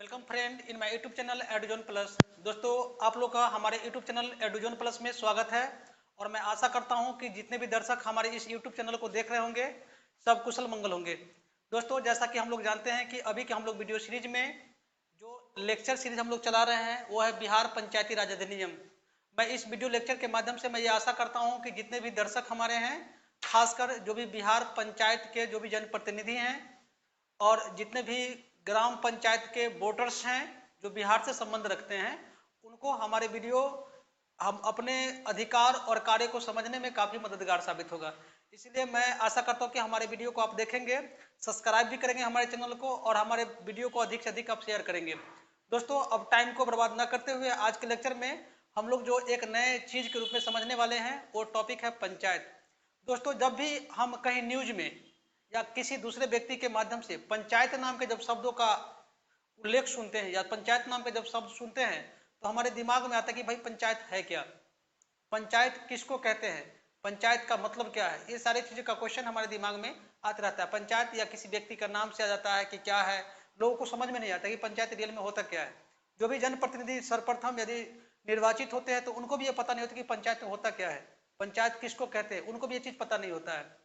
Welcome friend in my YouTube channel Eduzone plus. दोस्तों, आप लोग का हमारे यूट्यूब चैनल एडुजोन प्लस में स्वागत है और मैं आशा करता हूं कि जितने भी दर्शक हमारे इस यूट्यूब चैनल को देख रहे होंगे सब कुशल मंगल होंगे। दोस्तों, जैसा कि हम लोग जानते हैं कि अभी के हम लोग वीडियो सीरीज में जो लेक्चर सीरीज हम लोग चला रहे हैं वो है बिहार पंचायती राज अधिनियम। मैं इस वीडियो लेक्चर के माध्यम से मैं ये आशा करता हूँ कि जितने भी दर्शक हमारे हैं, खासकर जो भी बिहार पंचायत के जो भी जनप्रतिनिधि हैं और जितने भी ग्राम पंचायत के वोटर्स हैं जो बिहार से संबंध रखते हैं, उनको हमारे वीडियो हम अपने अधिकार और कार्य को समझने में काफ़ी मददगार साबित होगा। इसलिए मैं आशा करता हूँ कि हमारे वीडियो को आप देखेंगे, सब्सक्राइब भी करेंगे हमारे चैनल को और हमारे वीडियो को अधिक से अधिक आप शेयर करेंगे। दोस्तों, अब टाइम को बर्बाद न करते हुए आज के लेक्चर में हम लोग जो एक नए चीज़ के रूप में समझने वाले हैं वो टॉपिक है पंचायत। दोस्तों, जब भी हम कहीं न्यूज में या किसी दूसरे व्यक्ति के माध्यम से पंचायत नाम के जब शब्दों का उल्लेख सुनते हैं या पंचायत नाम के जब शब्द सुनते हैं तो हमारे दिमाग में आता है कि भाई पंचायत है क्या, पंचायत किसको कहते हैं, पंचायत का मतलब क्या है। ये सारी चीज़ों का क्वेश्चन हमारे दिमाग में आता रहता है। पंचायत या किसी व्यक्ति का नाम से आ जाता है कि क्या है, लोगों को समझ में नहीं आता कि पंचायत रियल में होता क्या है। जो भी जनप्रतिनिधि सर्वप्रथम यदि निर्वाचित होते हैं तो उनको भी ये पता नहीं होता कि पंचायत में होता क्या है, पंचायत किसको कहते हैं, उनको भी ये चीज़ पता नहीं होता है।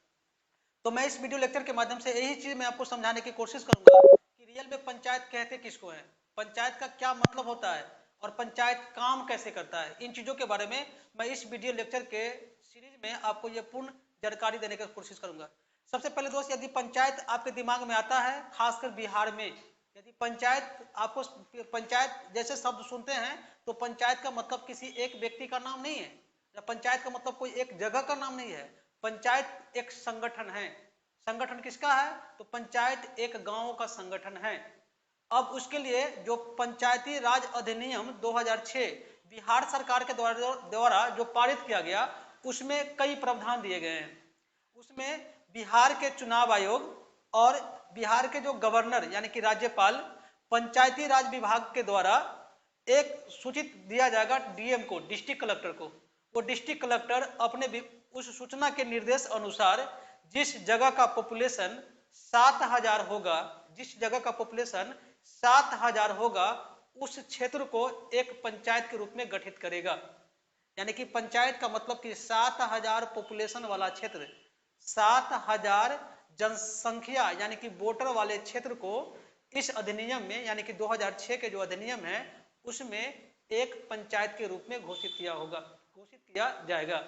तो मैं इस वीडियो लेक्चर के माध्यम से यही चीज मैं आपको समझाने की कोशिश करूंगा कि रियल में पंचायत कहते किसको है, पंचायत का क्या मतलब होता है और पंचायत काम कैसे करता है। इन चीजों के बारे में मैं इस वीडियो लेक्चर के सीरीज में आपको ये पूर्ण जानकारी देने की कोशिश करूंगा। सबसे पहले दोस्त, यदि पंचायत आपके दिमाग में आता है, खासकर बिहार में यदि पंचायत आपको पंचायत जैसे शब्द सुनते हैं तो पंचायत का मतलब किसी एक व्यक्ति का नाम नहीं है या पंचायत का मतलब कोई एक जगह का नाम नहीं है। पंचायत एक संगठन है। संगठन किसका है? तो पंचायत एक गांव का संगठन है। अब उसके लिए जो पंचायती राज अधिनियम 2006 बिहार सरकार के द्वारा जो पारित किया गया उसमें कई प्रावधान दिए गए हैं। उसमें बिहार के चुनाव आयोग और बिहार के जो गवर्नर यानी कि राज्यपाल पंचायती राज विभाग के द्वारा एक सूचित दिया जाएगा डीएम को, डिस्ट्रिक्ट कलेक्टर को। वो डिस्ट्रिक्ट कलेक्टर अपने उस सूचना के निर्देश अनुसार जिस जगह का पॉपुलेशन 7,000 होगा, जिस जगह का पॉपुलेशन 7,000 होगा उस क्षेत्र को एक पंचायत के रूप में गठित करेगा। यानी कि पंचायत का मतलब कि 7,000 पॉपुलेशन वाला क्षेत्र, 7,000 जनसंख्या यानी कि वोटर वाले क्षेत्र को इस अधिनियम में यानी कि 2006 के जो अधिनियम है उसमें एक पंचायत के रूप में घोषित किया होगा, घोषित किया जाएगा।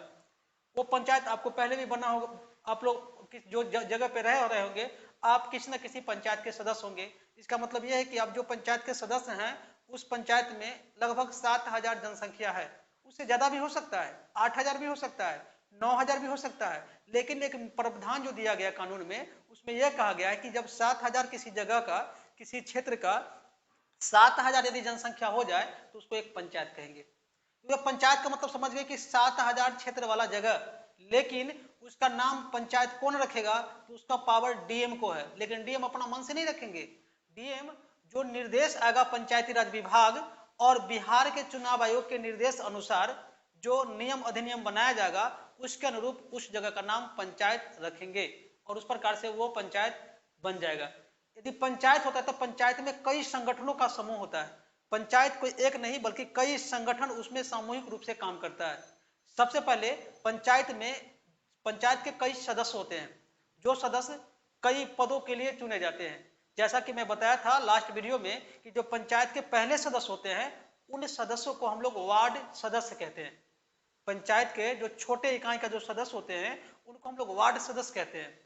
वो पंचायत आपको पहले भी बना होगा, आप लोग किस जो जगह पे रहे होंगे आप किसी न किसी पंचायत के सदस्य होंगे। इसका मतलब यह है कि आप जो पंचायत के सदस्य हैं उस पंचायत में लगभग 7,000 जनसंख्या है। उससे ज्यादा भी हो सकता है, 8,000 भी हो सकता है, 9,000 भी हो सकता है, लेकिन एक प्रावधान जो दिया गया कानून में उसमें यह कहा गया है कि जब 7,000 किसी जगह का, किसी क्षेत्र का 7,000 यदि जनसंख्या हो जाए तो उसको एक पंचायत कहेंगे। तो पंचायत का मतलब समझ गए कि 7,000 क्षेत्र वाला जगह, लेकिन उसका नाम पंचायत कौन रखेगा? तो उसका पावर डीएम को है, लेकिन डीएम अपना मन से नहीं रखेंगे। डीएम जो निर्देश आएगा पंचायती राज विभाग और बिहार के चुनाव आयोग के निर्देश अनुसार जो नियम अधिनियम बनाया जाएगा उसके अनुरूप उस जगह का नाम पंचायत रखेंगे और उस प्रकार से वो पंचायत बन जाएगा। यदि पंचायत होता है तो पंचायत में कई संगठनों का समूह होता है। पंचायत कोई एक नहीं बल्कि कई संगठन उसमें सामूहिक रूप से काम करता है। सबसे पहले पंचायत में पंचायत के कई सदस्य होते हैं, जो सदस्य कई पदों के लिए चुने जाते हैं। जैसा कि मैं बताया था लास्ट वीडियो में कि जो पंचायत के पहले सदस्य होते हैं उन सदस्यों को हम लोग वार्ड सदस्य कहते हैं। पंचायत के जो छोटे इकाई का जो सदस्य होते हैं उनको हम लोग वार्ड सदस्य कहते हैं।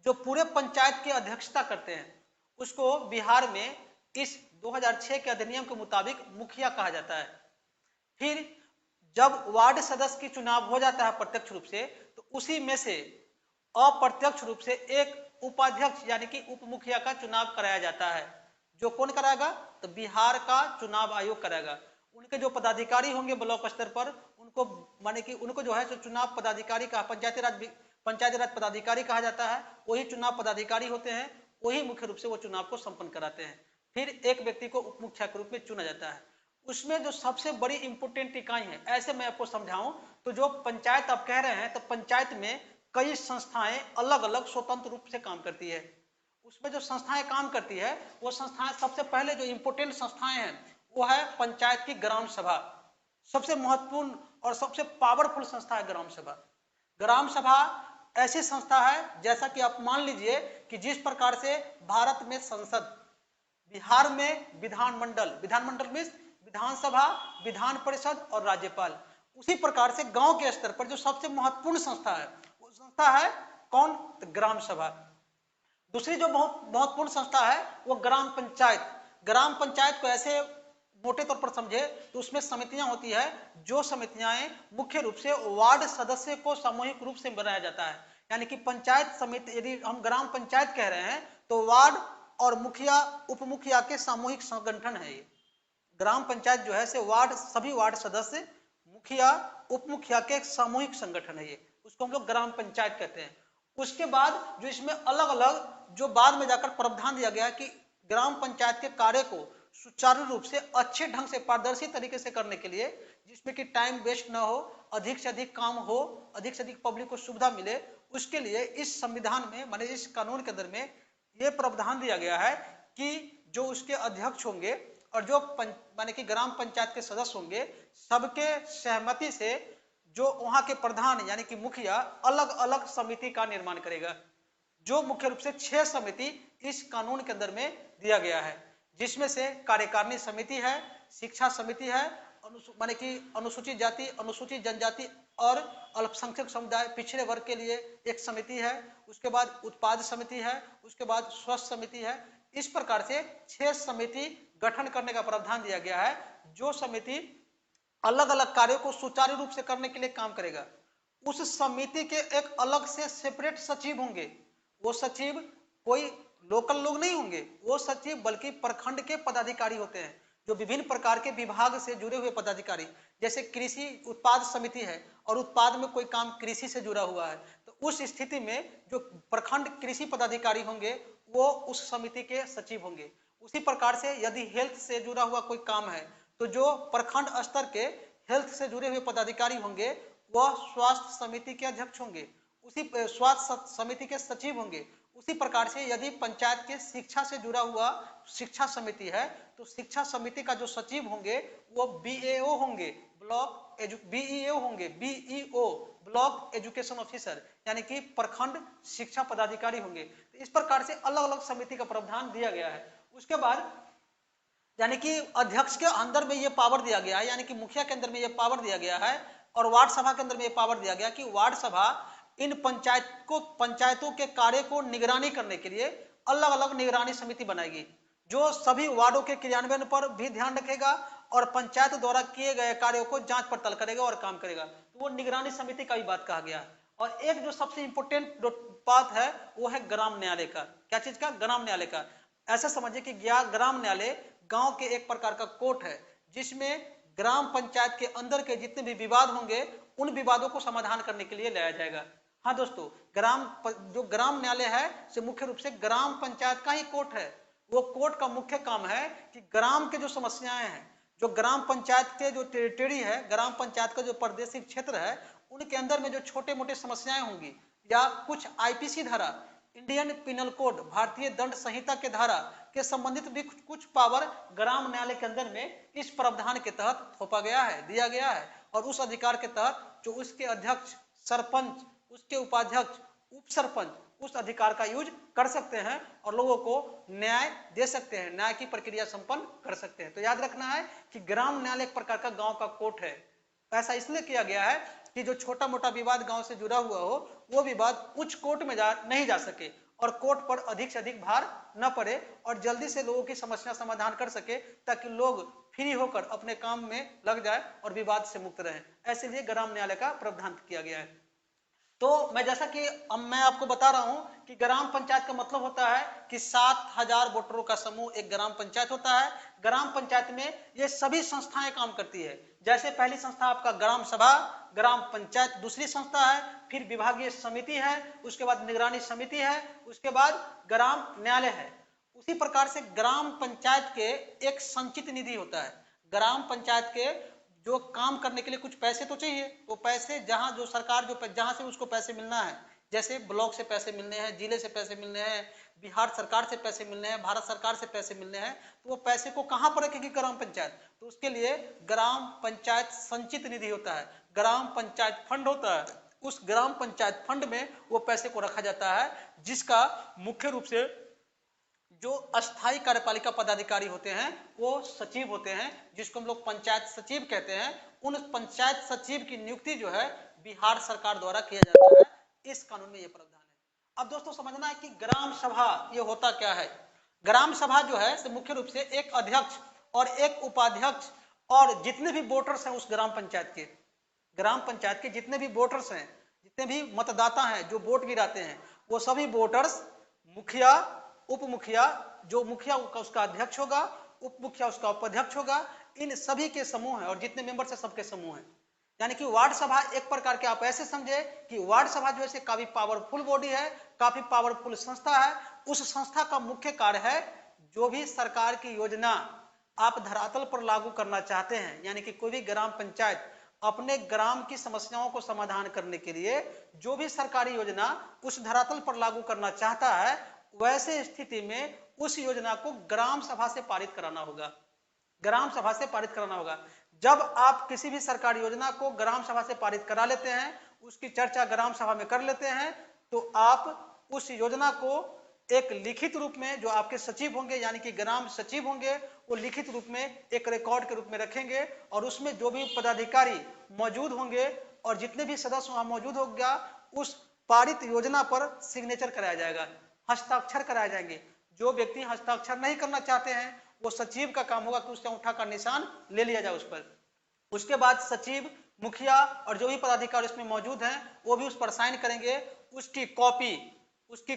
जो पूरे पंचायत की अध्यक्षता करते हैं उसको बिहार में इस 2006 के अधिनियम के मुताबिक मुखिया कहा जाता है। फिर जब वार्ड सदस्य की चुनाव हो जाता है प्रत्यक्ष रूप से तो उसी में से अप्रत्यक्ष रूप से एक उपाध्यक्ष यानी कि उप मुखिया का चुनाव कराया जाता है। जो कौन कराएगा? तो बिहार का चुनाव आयोग कराएगा। उनके जो पदाधिकारी होंगे ब्लॉक स्तर पर उनको माने कि उनको जो है जो चुनाव पदाधिकारी का पंचायती राज पदाधिकारी कहा जाता है। वही चुनाव पदाधिकारी होते हैं, वही मुख्य रूप से वो चुनाव को संपन्न कराते हैं। फिर एक व्यक्ति को उप मुखिया के रूप में चुना जाता है। उसमें जो सबसे बड़ी इंपोर्टेंट इकाई है, ऐसे मैं आपको समझाऊं तो जो पंचायत आप कह रहे हैं तो पंचायत में कई संस्थाएं अलग अलग स्वतंत्र रूप से काम करती है। उसमें जो संस्थाएं काम करती है वो संस्थाएं, सबसे पहले जो इम्पोर्टेंट संस्थाएं हैं वो है पंचायत की ग्राम सभा। सबसे महत्वपूर्ण और सबसे पावरफुल संस्था है ग्राम सभा। ग्राम सभा ऐसी संस्था है, जैसा कि आप मान लीजिए कि जिस प्रकार से भारत में संसद, बिहार में विधानमंडल, विधानमंडल में विधानसभा, विधान परिषद और राज्यपाल, उसी प्रकार से गांव के स्तर पर जो सबसे महत्वपूर्ण संस्था है वो संस्था है कौन? तो ग्राम सभा। दूसरी जो बहुत महत्वपूर्ण संस्था है वो ग्राम पंचायत। ग्राम पंचायत को ऐसे मोटे तौर पर समझे तो उसमें समितियां होती है, जो समितियां मुख्य रूप से वार्ड सदस्य को सामूहिक रूप से बनाया जाता है। यानी कि पंचायत समिति, यदि हम ग्राम पंचायत कह रहे हैं तो वार्ड और मुखिया उप मुखिया के सामूहिक संगठन है ये। ग्राम पंचायत जो है से वार्ड, सभी वार्ड सदस्य, मुखिया उप मुखिया के सामूहिक संगठन है ये, उसको हम लोग ग्राम पंचायत कहते हैं। उसके बाद जो इसमें अलग अलग जो बाद में जाकर प्रावधान दिया गया कि ग्राम पंचायत के कार्य को सुचारू रूप से अच्छे ढंग से पारदर्शी तरीके से करने के लिए, जिसमें कि टाइम वेस्ट ना हो, अधिक से अधिक काम हो, अधिक से अधिक पब्लिक को सुविधा मिले, उसके लिए इस संविधान में, माने इस कानून के अंदर में ये प्रावधान दिया गया है कि जो उसके अध्यक्ष होंगे और जो माने कि ग्राम पंचायत के सदस्य होंगे, सबके सहमति से जो वहां के प्रधान यानी कि मुखिया अलग अलग समिति का निर्माण करेगा, जो मुख्य रूप से 6 समिति इस कानून के अंदर में दिया गया है, जिसमें से कार्यकारिणी समिति है, शिक्षा समिति है, माने कि अनुसूचित जाति, अनुसूचित जनजाति और अल्पसंख्यक समुदाय, पिछड़े वर्ग के लिए एक समिति है, उसके बाद उत्पाद समिति है, उसके बाद स्वास्थ्य समिति है। इस प्रकार से 6 समिति गठन करने का प्रावधान दिया गया है, जो समिति अलग अलग कार्यों को सुचारू रूप से करने के लिए काम करेगा। उस समिति के एक अलग से सेपरेट सचिव होंगे। वो सचिव कोई लोकल लोग नहीं होंगे, वो सचिव बल्कि प्रखंड के पदाधिकारी होते हैं, जो विभिन्न प्रकार के विभाग से जुड़े हुए पदाधिकारी। जैसे कृषि उत्पाद समिति है और उत्पाद में कोई काम कृषि से जुड़ा हुआ है, तो उस स्थिति में जो प्रखंड कृषि पदाधिकारी होंगे वो उस समिति के सचिव होंगे। उसी प्रकार से यदि हेल्थ से जुड़ा हुआ कोई काम है तो जो प्रखंड स्तर के हेल्थ से जुड़े हुए पदाधिकारी होंगे वह स्वास्थ्य समिति के अध्यक्ष होंगे, उसी स्वास्थ्य समिति के सचिव होंगे। उसी प्रकार से यदि पंचायत के शिक्षा से जुड़ा हुआ शिक्षा समिति है तो शिक्षा समिति का जो सचिव होंगे वो बीएओ होंगे, बीईओ होंगे, बीईओ ब्लॉक एजुकेशन ऑफिसर, यानी कि प्रखंड शिक्षा पदाधिकारी होंगे। तो इस प्रकार से अलग अलग समिति का प्रावधान दिया गया है। उसके बाद यानी कि अध्यक्ष के अंदर में ये पावर दिया गया है, यानी कि मुखिया के अंदर में ये पावर दिया गया है और वार्ड सभा के अंदर में ये पावर दिया गया कि वार्ड सभा इन पंचायतों के कार्य को निगरानी करने के लिए अलग अलग निगरानी समिति बनाएगी, जो सभी वार्डों के क्रियान्वयन पर भी ध्यान रखेगा और पंचायत द्वारा किए गए कार्यों को जांच पड़ताल करेगा और काम करेगा। तो वो निगरानी समिति का भी बात कहा गया है। और एक जो सबसे इंपोर्टेंट बात है वो है ग्राम न्यायालय का। क्या चीज का? ग्राम न्यायालय का। ऐसा समझिए कि ग्राम न्यायालय गांव के एक प्रकार का कोर्ट है, जिसमें ग्राम पंचायत के अंदर के जितने भी विवाद होंगे उन विवादों को समाधान करने के लिए लाया जाएगा। हाँ दोस्तों, जो ग्राम न्यायालय है से मुख्य रूप से ग्राम पंचायत का ही कोर्ट है। वो कोर्ट का मुख्य काम है कि ग्राम के जो समस्याएं हैं, जो ग्राम पंचायत के जो टेरिटरी है, ग्राम पंचायत का जो प्रादेशिक क्षेत्र है, उनके अंदर में जो छोटे मोटे समस्याएं होंगी या कुछ आईपीसी धारा, इंडियन पिनल कोड, भारतीय दंड संहिता के धारा के संबंधित भी कुछ पावर ग्राम न्यायालय के अंदर में इस प्रावधान के तहत थोपा गया है, दिया गया है। और उस अधिकार के तहत जो उसके अध्यक्ष, सरपंच, उसके उपाध्यक्ष, उप सरपंच उस अधिकार का यूज कर सकते हैं और लोगों को न्याय दे सकते हैं, न्याय की प्रक्रिया संपन्न कर सकते हैं। तो याद रखना है कि ग्राम न्यायालय एक प्रकार का गांव का कोर्ट है। ऐसा इसलिए किया गया है कि जो छोटा मोटा विवाद गांव से जुड़ा हुआ हो वो विवाद उच्च कोर्ट में नहीं जा सके और कोर्ट पर अधिक से अधिक भार न पड़े और जल्दी से लोगों की समस्या समाधान कर सके, ताकि लोग फ्री होकर अपने काम में लग जाए और विवाद से मुक्त रहे। ऐसे लिए ग्राम न्यायालय का प्रावधान किया गया है। तो मैं जैसा कि मैं आपको बता रहा हूं कि ग्राम पंचायत का मतलब होता है कि 7000 वोटरों का समूह एक ग्राम पंचायत होता है। ग्राम पंचायत में ये सभी संस्थाएं काम करती है। जैसे पहली संस्था आपका ग्राम सभा, ग्राम पंचायत दूसरी संस्था है, फिर विभागीय समिति है, उसके बाद निगरानी समिति है, उसके बाद ग्राम न्यायालय है। उसी प्रकार से ग्राम पंचायत के एक संचित निधि होता है। ग्राम पंचायत के जो काम करने के लिए कुछ पैसे तो चाहिए, वो पैसे जहां जो सरकार जो जहां से उसको पैसे मिलना है, जैसे ब्लॉक से पैसे मिलने हैं, जिले से पैसे मिलने हैं, बिहार सरकार से पैसे मिलने हैं, भारत सरकार से पैसे मिलने हैं, तो वो पैसे को कहाँ पर रखेगी ग्राम पंचायत? तो उसके लिए ग्राम पंचायत संचित निधि होता है, ग्राम पंचायत फंड होता है। उस ग्राम पंचायत फंड में वो पैसे को रखा जाता है, जिसका मुख्य रूप से जो अस्थायी कार्यपालिका पदाधिकारी होते हैं वो सचिव होते हैं, जिसको हम लोग पंचायत सचिव कहते हैं। उन पंचायत सचिव की नियुक्ति जो है बिहार सरकार द्वारा किया जाता है। इस कानून में ये प्रावधान है। अब दोस्तों समझना है कि ग्राम सभा ये होता क्या है। ग्राम सभा जो है मुख्य रूप से एक अध्यक्ष और एक उपाध्यक्ष और जितने भी वोटर्स हैं उस ग्राम पंचायत के जितने भी वोटर्स हैं, जितने भी मतदाता हैं जो वोट गिराते हैं, वो सभी वोटर्स मुखिया, उप मुखिया, जो मुखिया उसका अध्यक्ष होगा, उप मुखिया उसका उपाध्यक्ष होगा, इन सभी के समूह है और जितने मेंबर्स है सबके समूह है। यानी कि वार्ड सभा एक प्रकार के आप ऐसे समझे कि वार्ड सभा जो है काफी पावरफुल बॉडी है, काफी पावरफुल संस्था है। उस संस्था का मुख्य कार्य है जो भी सरकार की योजना आप धरातल पर लागू करना चाहते हैं, यानी कि कोई भी ग्राम पंचायत अपने ग्राम की समस्याओं को समाधान करने के लिए जो भी सरकारी योजना उस धरातल पर लागू करना चाहता है, वैसे स्थिति में उस योजना को ग्राम सभा से पारित कराना होगा। ग्राम सभा से पारित कराना होगा। जब आप किसी भी सरकारी योजना को ग्राम सभा से पारित करा लेते हैं, उसकी चर्चा ग्राम सभा में कर लेते हैं, तो आप उस योजना को एक लिखित रूप में, जो आपके सचिव होंगे यानी कि ग्राम सचिव होंगे, वो लिखित रूप में एक रिकॉर्ड के रूप में रखेंगे और उसमें जो भी पदाधिकारी मौजूद होंगे और जितने भी सदस्य वहां मौजूद होगा, उस पारित योजना पर सिग्नेचर कराया जाएगा, हस्ताक्षर कराए जाएंगे। जो व्यक्ति हस्ताक्षर नहीं करना चाहते हैं, वो सचिव का काम होगा कि उसके अंगूठा का निशान ले लिया जाए उस पर। उसके बाद सचिव, मुखिया और जो भी पदाधिकारी उसमें मौजूद हैं वो भी उस पर साइन करेंगे। उसकी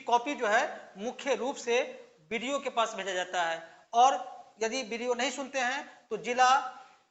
कॉपी जो है मुख्य रूप से बीडीओ के पास भेजा जाता है, और यदि बीडीओ नहीं सुनते हैं तो जिला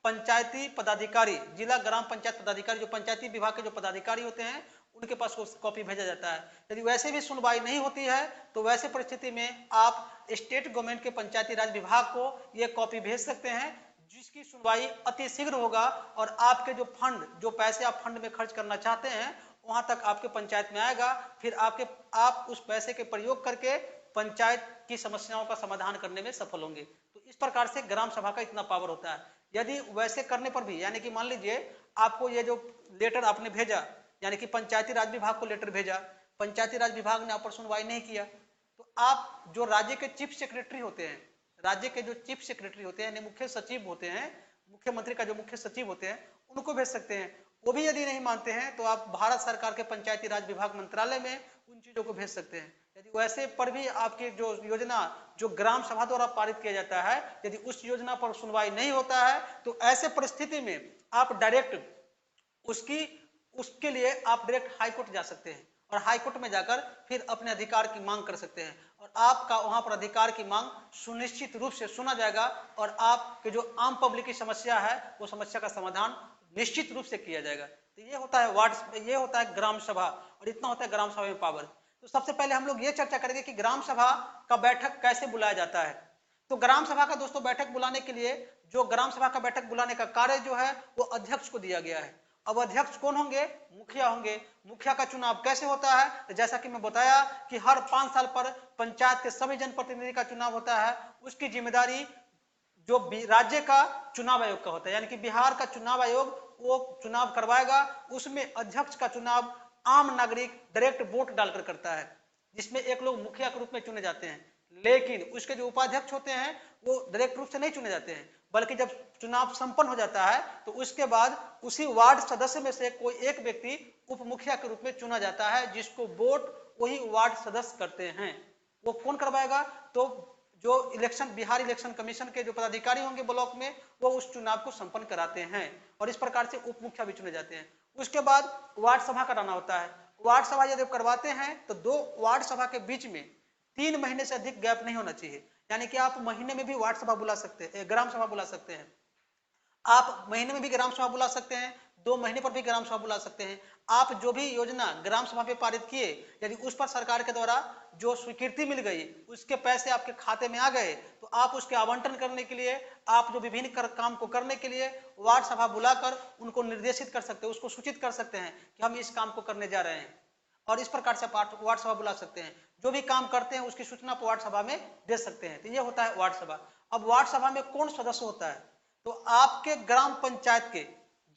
पंचायती पदाधिकारी, जिला ग्राम पंचायत पदाधिकारी, जो पंचायती विभाग के जो पदाधिकारी होते हैं उनके पास वो कॉपी भेजा जाता है। यदि वैसे भी सुनवाई नहीं होती है तो वैसे परिस्थिति में आप स्टेट गवर्नमेंट के पंचायती राज विभाग को ये कॉपी भेज सकते हैं, जिसकी सुनवाई अति शीघ्र होगा और आपके जो फंड, जो पैसे आप फंड में खर्च करना चाहते हैं वहां तक आपके पंचायत में आएगा। फिर आप उस पैसे के प्रयोग करके पंचायत की समस्याओं का समाधान करने में सफल होंगे। तो इस प्रकार से ग्राम सभा का इतना पावर होता है। यदि वैसे करने पर भी, यानी कि मान लीजिए आपको ये जो लेटर आपने भेजा, यानी कि पंचायती राज विभाग को लेटर भेजा, पंचायती राज विभाग ने आप पर सुनवाई नहीं किया, तो आप जो राज्य के चीफ सेक्रेटरी होते हैं, राज्य के जो चीफ सेक्रेटरी होते हैं, मुख्य सचिव होते हैं, मुख्यमंत्री का जो मुख्य सचिव होते हैं, उनको भेज सकते हैं। वो भी यदि नहीं मानते हैं तो आप भारत सरकार के पंचायती राज विभाग मंत्रालय में उन चीजों को भेज सकते हैं। यदि वैसे पर भी आपकी जो योजना जो ग्राम सभा द्वारा पारित किया जाता है, यदि उस योजना पर सुनवाई नहीं होता है तो ऐसे परिस्थिति में आप डायरेक्ट उसके लिए आप डायरेक्ट हाई कोर्ट जा सकते हैं और हाई कोर्ट में जाकर फिर अपने अधिकार की मांग कर सकते हैं, और आपका वहां पर अधिकार की मांग सुनिश्चित रूप से सुना जाएगा और आपके जो आम पब्लिक की समस्या है वो समस्या का समाधान निश्चित रूप से किया जाएगा। तो ये होता है ये होता है ग्राम सभा, और इतना होता है ग्राम सभा में पावर। तो सबसे पहले हम लोग ये चर्चा करेंगे कि ग्राम सभा का बैठक कैसे बुलाया जाता है। तो ग्राम सभा का दोस्तों बैठक बुलाने के लिए, जो ग्राम सभा का बैठक बुलाने का कार्य जो है वो अध्यक्ष को दिया गया है। अब अध्यक्ष कौन होंगे? मुखिया होंगे। मुखिया का चुनाव कैसे होता है? तो जैसा कि मैं बताया कि हर 5 साल पर पंचायत के सभी जनप्रतिनिधि का चुनाव होता है। उसकी जिम्मेदारी जो राज्य का चुनाव आयोग का होता है, यानी कि बिहार का चुनाव आयोग वो चुनाव करवाएगा। उसमें अध्यक्ष का चुनाव आम नागरिक डायरेक्ट वोट डालकर करता है, जिसमें एक लोग मुखिया के रूप में चुने जाते हैं, लेकिन उसके जो उपाध्यक्ष होते हैं वो डायरेक्ट रूप से नहीं चुने जाते हैं, बल्कि जब चुनाव संपन्न हो जाता है तो उसके बाद उसी वार्ड सदस्य में से कोई एक व्यक्ति उप मुखिया के रूप में चुना जाता है, जिसको वोट वही वार्ड सदस्य करते हैं। वो कौन करवाएगा? तो जो बिहार इलेक्शन कमीशन के जो पदाधिकारी होंगे ब्लॉक में, वो उस चुनाव को संपन्न कराते हैं, और इस प्रकार से उप मुखिया भी चुने जाते हैं। उसके बाद वार्ड सभा कराना होता है। वार्ड सभा यदि करवाते हैं तो 2 वार्ड सभा के बीच में 3 महीने से अधिक गैप नहीं होना चाहिए, यानी कि आप महीने में भी वार्ड सभा बुला सकते हैं, ग्राम सभा बुला सकते हैं। आप महीने में भी ग्राम सभा बुला सकते हैं, 2 महीने पर भी ग्राम सभा बुला सकते हैं। आप जो भी योजना ग्राम सभा पे पारित किए, यदि उस पर सरकार के द्वारा जो स्वीकृति मिल गई, उसके पैसे आपके खाते में आ गए, तो आप उसके आवंटन करने के लिए, आप जो विभिन्न काम को करने के लिए वार्ड सभा बुलाकर उनको निर्देशित कर सकते हैं, उसको सूचित कर सकते हैं कि हम इस काम को करने जा रहे हैं। और इस प्रकार से आप वार्ड सभा बुला सकते हैं। जो भी काम करते हैं उसकी सूचना आप वार्ड सभा में दे सकते हैं। तो ये होता है वार्ड सभा। अब वार्ड सभा में कौन सदस्य होता है? तो आपके ग्राम पंचायत के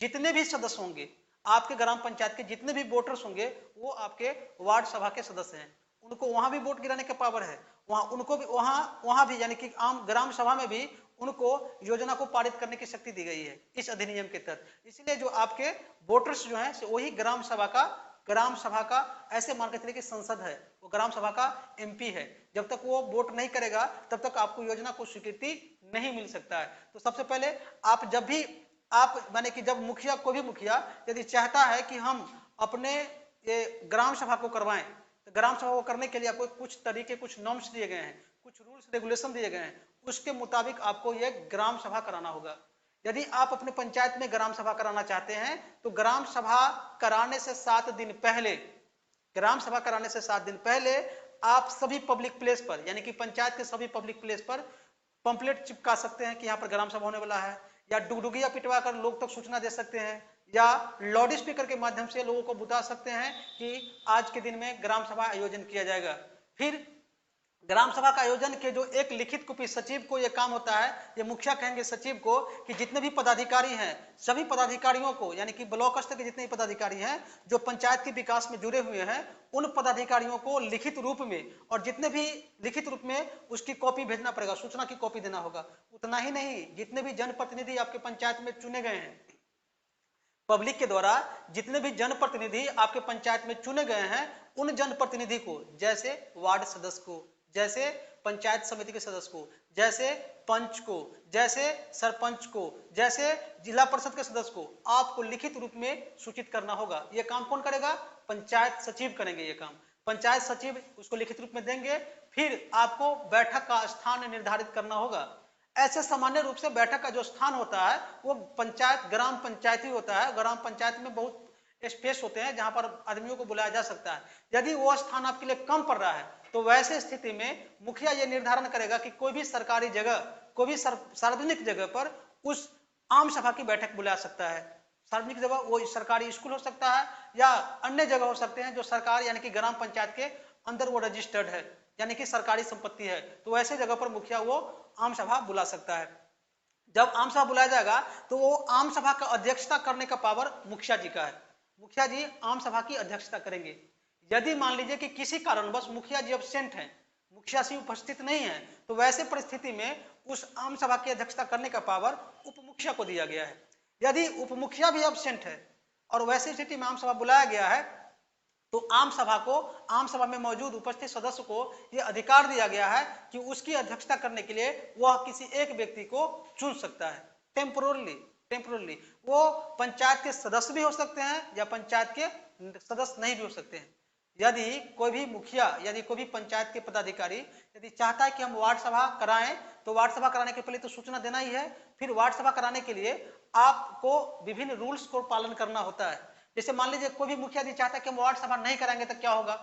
जितने भी सदस्य होंगे, आपके ग्राम पंचायत के जितने भी वोटर्स होंगे, वो आपके वार्ड सभा के सदस्य हैं। उनको वहां भी वोट गिराने का पावर है, वहां उनको भी वहां भी यानी कि आम ग्राम सभा में भी उनको योजना को पारित करने की शक्ति दी गई है इस अधिनियम के तहत। इसलिए जो आपके वोटर्स जो हैं वही ग्राम सभा का ऐसे मान के चलिए कि संसद है, वो ग्राम सभा का एमपी है। जब तक वो वोट नहीं करेगा तब तक आपको योजना को स्वीकृति नहीं मिल सकता है। तो सबसे पहले आप जब भी आप माने कि जब मुखिया, कोई भी मुखिया यदि चाहता है कि हम अपने ये ग्राम सभा को करवाएं, तो ग्राम सभा को करने के लिए आपको कुछ तरीके, कुछ नॉर्म्स दिए गए हैं, कुछ रूल्स रेगुलेशन दिए गए हैं, उसके मुताबिक आपको ये ग्राम सभा कराना होगा। यदि आप अपने पंचायत में ग्राम सभा कराना चाहते हैं तो ग्राम सभा कराने से 7 दिन पहले, ग्राम सभा कराने से 7 दिन पहले आप सभी पब्लिक प्लेस पर, यानी कि पंचायत के सभी पब्लिक प्लेस पर पंपलेट चिपका सकते हैं कि यहाँ पर ग्राम सभा होने वाला है, या डुगडुगिया पिटवा कर लोग तक सूचना दे सकते हैं, या लाउड स्पीकर के माध्यम से लोगों को बता सकते हैं कि आज के दिन में ग्राम सभा आयोजन किया जाएगा। फिर ग्राम सभा का आयोजन के जो एक लिखित कॉपी, सचिव को यह काम होता है, ये मुखिया कहेंगे सचिव को कि जितने भी पदाधिकारी हैं सभी पदाधिकारियों को, यानी कि ब्लॉक स्तर के जितने भी पदाधिकारी हैं जो पंचायत के विकास में जुड़े हुए हैं, उन पदाधिकारियों को लिखित रूप में, और जितने भी लिखित रूप में उसकी कॉपी भेजना पड़ेगा, सूचना की कॉपी देना होगा। उतना ही नहीं, जितने भी जनप्रतिनिधि आपके पंचायत में चुने गए हैं पब्लिक के द्वारा, जितने भी जनप्रतिनिधि आपके पंचायत में चुने गए हैं, उन जनप्रतिनिधि को, जैसे वार्ड सदस्य को, जैसे पंचायत समिति के सदस्य को, जैसे पंच को, जैसे सरपंच को, जैसे जिला परिषद के सदस्य को, आपको लिखित रूप में सूचित करना होगा। यह काम कौन करेगा? पंचायत सचिव करेंगे। ये काम पंचायत सचिव उसको लिखित रूप में देंगे। फिर आपको बैठक का स्थान निर्धारित करना होगा। ऐसे सामान्य रूप से बैठक का जो स्थान होता है वो पंचायत, ग्राम पंचायत ही होता है। ग्राम पंचायत में बहुत स्पेस होते हैं जहां पर आदमियों को बुलाया जा सकता है। यदि वो स्थान आपके लिए कम पड़ रहा है तो वैसे स्थिति में मुखिया ये निर्धारण करेगा कि कोई भी सरकारी जगह, कोई भी सार्वजनिक जगह पर उस आम सभा की बैठक बुला सकता है। सार्वजनिक जगह वो सरकारी स्कूल हो सकता है या अन्य जगह हो सकते हैं जो सरकार यानी कि ग्राम पंचायत के अंदर वो रजिस्टर्ड है, यानी कि सरकारी संपत्ति है। तो ऐसे जगह पर मुखिया वो आम सभा बुला सकता है। जब आम सभा बुलाया जाएगा तो वो आम सभा का अध्यक्षता करने का पावर मुखिया जी का है। मुखिया जी आम सभा की अध्यक्षता करेंगे। यदि मान लीजिए कि किसी कारणवश मुखिया जी एब्सेंट हैं, मुखिया जी उपस्थित नहीं है, तो वैसे परिस्थिति में उस आम सभा की अध्यक्षता करने का पावर उप मुखिया को दिया गया है। यदि उप मुखिया भी एब्सेंट है और वैसी स्थिति में आम सभा बुलाया गया है तो आम सभा में मौजूद उपस्थित सदस्य को यह अधिकार दिया गया है कि उसकी अध्यक्षता करने के लिए वह किसी एक व्यक्ति को चुन सकता है टेम्पोरली। वो पंचायत के सदस्य भी हो सकते हैं या पंचायत के सदस्य नहीं भी हो सकते हैं। यदि कोई भी मुखिया, यदि कोई भी पंचायत के पदाधिकारी यदि चाहता है कि हम वार्ड सभा कराएं, तो वार्ड सभा कराने के पहले तो सूचना देना ही है। फिर वार्ड सभा कराने के लिए आपको विभिन्न रूल्स को पालन करना होता है। जैसे मान लीजिए कोई भी मुखिया जी चाहता है कि हम वार्ड सभा नहीं कराएंगे तो क्या होगा?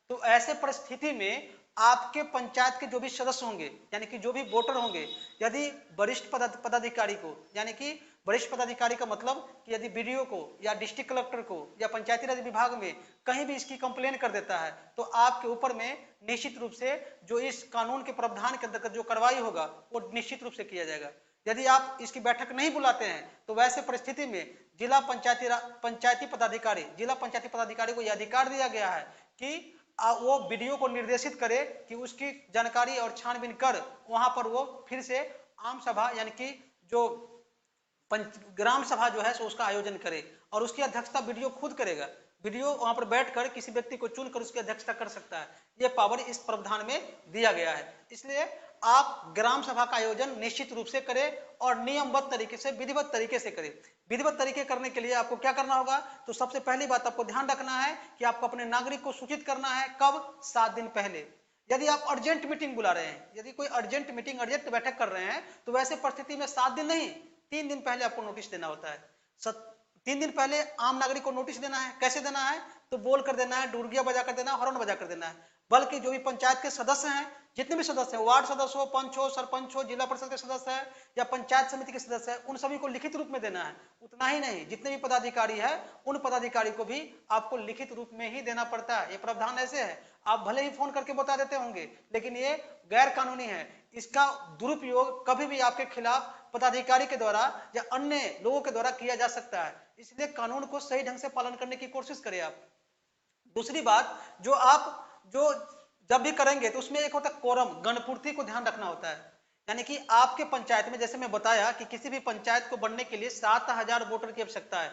तो ऐसे परिस्थिति में आपके पंचायत के जो भी सदस्य होंगे, यानी कि जो भी वोटर होंगे, यदि वरिष्ठ पदाधिकारी को, यानी कि वरिष्ठ पदाधिकारी का मतलब कि यदि बीडीओ को या डिस्ट्रिक्ट कलेक्टर को या पंचायती राज विभाग में कहीं भी इसकी कंप्लेन कर देता है तो आपके ऊपर में निश्चित रूप से जो इस कानून के प्रावधान के अंतर्गत जो कार्रवाई होगा वो निश्चित रूप से किया जाएगा। यदि आप इसकी बैठक नहीं बुलाते हैं तो वैसे परिस्थिति में जिला पंचायती पदाधिकारी को यह अधिकार दिया गया है कि वो बीडीओ को निर्देशित करे कि उसकी जानकारी और छानबीन कर वहां पर वो फिर से आम सभा यानी कि जो ग्राम सभा जो है सो उसका आयोजन करे, और उसकी अध्यक्षता बीडीओ खुद करेगा। बीडीओ वहां पर बैठकर किसी व्यक्ति को चुनकर उसकी अध्यक्षता कर सकता है। यह पावर इस प्रावधान में दिया गया है। इसलिए आप ग्राम सभा का आयोजन निश्चित रूप से करें और नियमबद्ध तरीके से, विधिवत तरीके से करें। विधिवत तरीके करने के लिए आपको क्या करना होगा? तो सबसे पहली बात आपको ध्यान रखना है कि आपको अपने नागरिक को सूचित करना है। कब? 7 दिन पहले। यदि आप अर्जेंट मीटिंग बुला रहे हैं, यदि कोई अर्जेंट मीटिंग, अर्जेंट बैठक कर रहे हैं, तो वैसे परिस्थिति में 7 दिन नहीं, 3 दिन पहले आपको नोटिस देना होता है। 3 दिन पहले आम नागरिक को नोटिस देना है। कैसे देना है? तो बोल कर देना है, डुरगिया बजा कर देना है, हॉर्न बजा कर देना है। बल्कि जो भी पंचायत के सदस्य हैं, जितने भी सदस्य हैं, वार्ड सदस्य हो, पंच हो, सरपंच हो, जिला परिषद के सदस्य है या पंचायत समिति के सदस्य है, उन सभी को लिखित रूप में देना है। उतना ही नहीं, जितने भी पदाधिकारी है उन पदाधिकारी को भी आपको लिखित रूप में ही देना पड़ता है। ये प्रावधान ऐसे है, आप भले ही फोन करके बता देते होंगे, लेकिन ये गैर कानूनी है। इसका दुरुपयोग कभी भी आपके खिलाफ पदाधिकारी के द्वारा या अन्य लोगों के द्वारा किया जा सकता है, इसलिए कानून को सही ढंग से पालन करने की कोशिश करें आप। दूसरी बात, जो जब भी करेंगे तो उसमें एक होता है कोरम, गणपूर्ति को ध्यान रखना होता है। यानी कि आपके पंचायत में, जैसे मैं बताया कि किसी भी पंचायत को बनने के लिए 7000 वोटर की आवश्यकता है,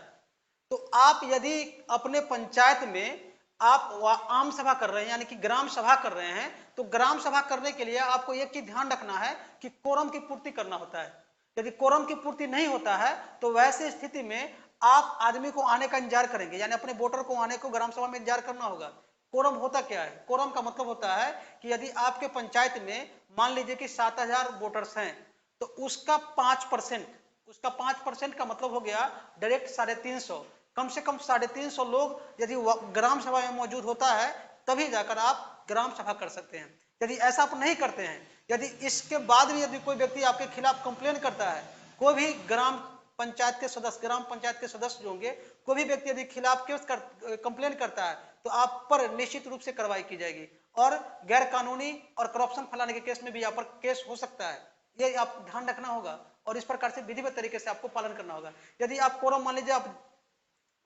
तो आप यदि अपने पंचायत में आप आम सभा कर रहे हैं, यानी कि ग्राम सभा कर रहे हैं, तो ग्राम सभा करने के लिए आपको एक चीज ध्यान रखना है कि कोरम की पूर्ति करना होता है। यदि कोरम की पूर्ति नहीं होता है तो वैसे स्थिति में आप आदमी को आने का इंतजार करेंगे, यानी अपने वोटर को आने को ग्राम सभा में इंतजार करना होगा। कोरम होता क्या है? कोरम का मतलब होता है कि यदि आपके पंचायत में मान लीजिए कि 7000 वोटर्स हैं, तो उसका 5% का मतलब हो गया डायरेक्ट 350। कम से कम 350 लोग यदि ग्राम सभा में मौजूद होता है, तभी जाकर आप ग्राम सभा कर सकते हैं। यदि ऐसा आप नहीं करते हैं, यदि इसके बाद भी यदि कोई व्यक्ति आपके खिलाफ कंप्लेन करता है, कोई भी ग्राम पंचायत के सदस्य जो होंगे, कोई भी व्यक्ति यदि खिलाफ कंप्लेन करता है, तो आप पर निश्चित रूप से कार्रवाई की जाएगी और गैर कानूनी और करप्शन फैलाने के केस में भी यहाँ पर केस हो सकता है। ये आप ध्यान रखना होगा और इस प्रकार से विधिवत तरीके से आपको पालन करना होगा। यदि आप कोरम, मान लीजिए आप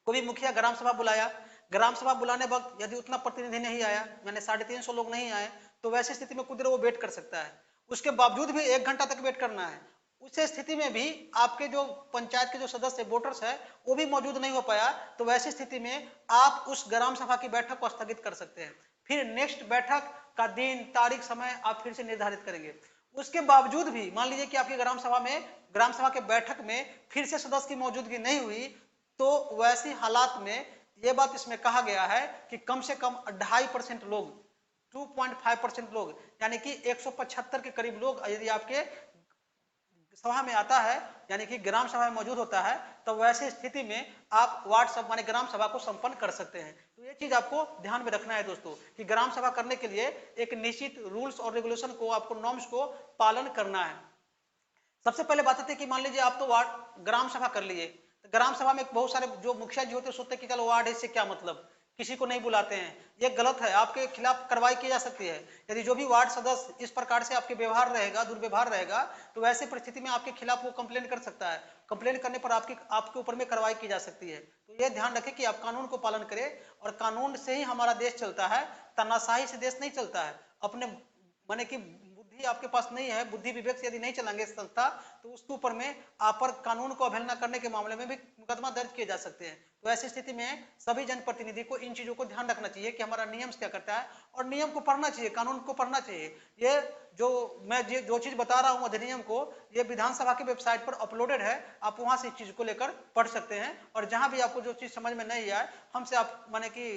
कोई भी मुखिया ग्राम सभा बुलाया, ग्राम सभा बुलाने वक्त यदि उतना प्रतिनिधि नहीं आया, यानी 350 लोग नहीं आए, तो वैसी स्थिति में कुछ देर वो वेट कर सकता है। उसके बावजूद भी 1 घंटा तक वेट करना है। उस स्थिति में भी आपके जो पंचायत के जो सदस्य वोटर्स है वो भी मौजूद नहीं हो पाया, तो वैसी स्थिति में आप उस ग्राम सभा की बैठक को स्थगित कर सकते हैं। फिर नेक्स्ट बैठक का दिन, तारीख, समय आप फिर से निर्धारित करेंगे। उसके बावजूद भी मान लीजिए कि आपकी ग्राम सभा के बैठक में फिर से सदस्य की मौजूदगी नहीं हुई, तो वैसी हालात में यह बात इसमें कहा गया है कि कम से कम 2.5% लोग, 2.5% लोग, यानी कि 175 के करीब लोग यदि आपके सभा में आता है, यानी कि ग्राम सभा में मौजूद होता है, तो वैसी स्थिति में आप वार्ड सभा माने ग्राम सभा को संपन्न कर सकते हैं। तो ये चीज आपको ध्यान में रखना है दोस्तों, कि ग्राम सभा करने के लिए एक निश्चित रूल्स और रेगुलेशन को, आपको नॉर्म्स को पालन करना है। सबसे पहले बात आती है कि मान लीजिए आप तो वार्ड ग्राम सभा कर लिए, तो ग्राम सभा में बहुत सारे जो मुखिया जी होते हैं सोचते हैं कि चलो वार्ड है, इससे क्या मतलब, किसी को नहीं बुलाते हैं। ये गलत है, आपके खिलाफ कार्रवाई की जा सकती है। यदि जो भी वार्ड सदस्य इस प्रकार से आपके व्यवहार रहेगा, दुर्व्यवहार रहेगा, तो वैसे परिस्थिति में आपके खिलाफ वो कंप्लेन कर सकता है। कंप्लेन करने पर आपके ऊपर में कार्रवाई की जा सकती है। तो ये ध्यान रखें कि आप कानून को पालन करें, और कानून से ही हमारा देश चलता है, तानाशाही से देश नहीं चलता है। अपने माने कि बुद्धि आपके पास नहीं है, बुद्धि विवेक से यदि नहीं चलाएंगे संस्था, तो उसके ऊपर में आप पर कानून को अवहेलना करने के मामले में भी मुकदमा दर्ज किए जा सकते हैं। तो ऐसी स्थिति में सभी जनप्रतिनिधि को इन चीजों को ध्यान रखना चाहिए कि हमारा नियम क्या करता है, और नियम को पढ़ना चाहिए, कानून को पढ़ना चाहिए। ये जो चीज बता रहा हूँ अधिनियम को, ये विधानसभा की वेबसाइट पर अपलोडेड है, आप वहां से इस चीज को लेकर पढ़ सकते हैं। और जहां भी आपको जो चीज समझ में नहीं आए, हमसे आप माने कि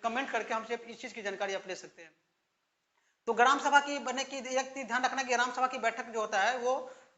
कमेंट करके हमसे इस चीज की जानकारी आप ले सकते हैं। तो ग्राम सभा की बनने की एक चीज ध्यान रखना कि ग्राम सभा की बैठक जो होता है वो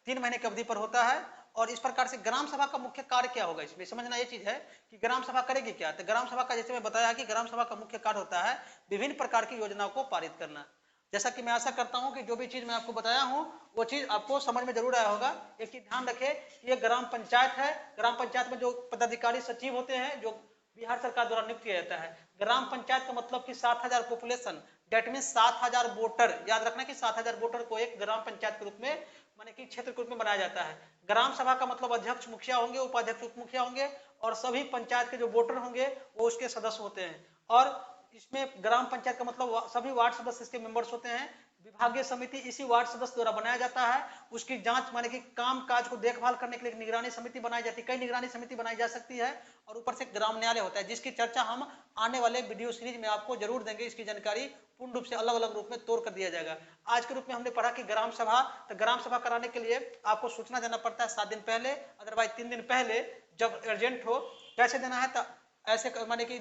3 महीने की अवधि पर होता है। और इस प्रकार से ग्राम सभा का मुख्य कार्य क्या होगा, इसमें समझना ये चीज है कि ग्राम सभा करेगी क्या। तो ग्राम सभा का, जैसे मैं बताया कि ग्राम सभा का मुख्य कार्य होता है विभिन्न प्रकार की योजनाओं को पारित करना। जैसा कि मैं आशा करता हूं कि जो भी चीज मैं आपको बताया हूं वो चीज आपको समझ में जरूर आया होगा। एक चीज ध्यान रखें कि ये ग्राम पंचायत है, ग्राम पंचायत में जो पदाधिकारी सचिव होते हैं, जो बिहार सरकार द्वारा नियुक्त किया जाता है। ग्राम पंचायत का मतलब कि 7000 पॉपुलेशन, डेट मीन 7000 वोटर। याद रखना कि 7000 वोटर को एक ग्राम पंचायत के रूप में माने कि क्षेत्र के रूप में बनाया जाता है। ग्राम सभा का मतलब अध्यक्ष, मुखिया होंगे, उपाध्यक्ष, उप मुखिया होंगे, और सभी पंचायत के जो वोटर होंगे वो उसके सदस्य होते हैं। और इसमें ग्राम पंचायत का मतलब सभी वार्ड सदस्य इसके मेंबर्स होते हैं। विभागीय समिति इसी वार्ड सदस्य द्वारा बनाया जाता है। उसकी जांच माने कि काम काज को देखभाल करने के लिए निगरानी समिति बनाई जाती है, कई निगरानी समिति बनाई जा सकती है। और ऊपर से ग्राम न्यायालय होता है, जिसकी चर्चा हम आने वाले वीडियो सीरीज में आपको जरूर देंगे। इसकी जानकारी पूर्ण रूप से अलग अलग रूप में तोड़ कर दिया जाएगा। आज के रूप में हमने पढ़ा कि ग्राम सभा, तो ग्राम सभा कराने के लिए आपको सूचना देना पड़ता है 7 दिन पहले, अदरवाइज 3 दिन पहले जब अर्जेंट हो। कैसे देना है, तो ऐसे माने कि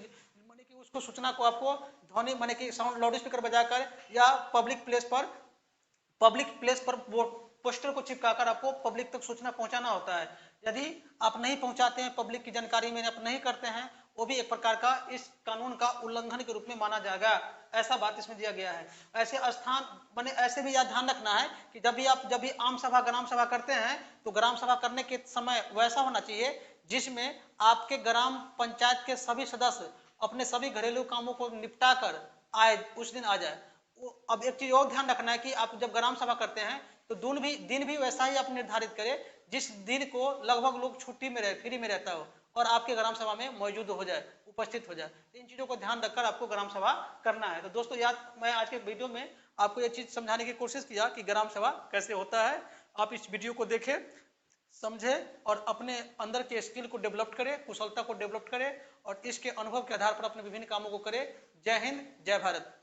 उसको सूचना को आपको ध्वनि माने कि साउंड लाउड स्पीकर बजाकर या पब्लिक प्लेस पर पोस्टर को चिपकाकर आपको पब्लिक तक सूचना पहुंचाना होता है। यदि आप नहीं पहुंचाते हैं, पब्लिक की जानकारी में आप नहीं करते हैं, वो भी एक प्रकार का इस कानून का उल्लंघन के रूप में माना जाएगा, ऐसा बात इसमें दिया गया है। ऐसे स्थान बने, ऐसे भी याद ध्यान रखना है कि जब भी आम सभा ग्राम सभा करते हैं तो ग्राम सभा करने के समय वैसा होना चाहिए जिसमें आपके ग्राम पंचायत के सभी सदस्य अपने सभी घरेलू कामों को निपटा कर आए, उस दिन आ जाए। अब एक चीज और ध्यान रखना है कि आप जब ग्राम सभा करते हैं तो दिन भी वैसा ही आप निर्धारित करें जिस दिन को लगभग लोग छुट्टी में रहे, फ्री में रहता हो और आपके ग्राम सभा में मौजूद हो जाए, उपस्थित हो जाए। तो इन चीजों को ध्यान रखकर आपको ग्राम सभा करना है। तो दोस्तों मैं आज के वीडियो में आपको ये चीज समझाने की कोशिश किया कि ग्राम सभा कैसे होता है। आप इस वीडियो को देखें, समझे और अपने अंदर के स्किल को डेवलप करें, कुशलता को डेवलप करें और इसके अनुभव के आधार पर अपने विभिन्न कामों को करें। जय हिंद, जय भारत।